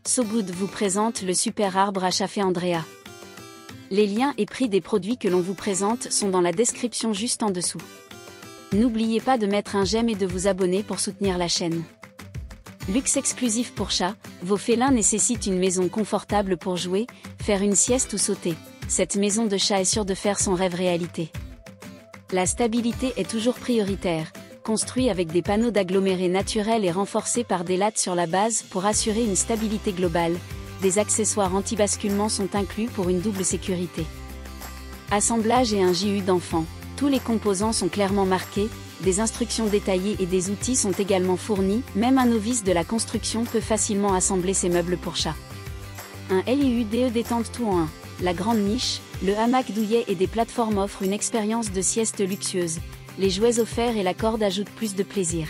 So Good vous présente le super arbre à chat Andrea. Les liens et prix des produits que l'on vous présente sont dans la description juste en dessous. N'oubliez pas de mettre un j'aime et de vous abonner pour soutenir la chaîne. Luxe exclusif pour chat, vos félins nécessitent une maison confortable pour jouer, faire une sieste ou sauter. Cette maison de chat est sûre de faire son rêve réalité. La stabilité est toujours prioritaire, construit avec des panneaux d'agglomérés naturels et renforcés par des lattes sur la base pour assurer une stabilité globale. Des accessoires anti-basculement sont inclus pour une double sécurité. Assemblage et un JU d'enfant. Tous les composants sont clairement marqués, des instructions détaillées et des outils sont également fournis, même un novice de la construction peut facilement assembler ses meubles pour chat. Un LIUDE détente tout en un. La grande niche, le hamac douillet et des plateformes offrent une expérience de sieste luxueuse. Les jouets offerts et la corde ajoutent plus de plaisir.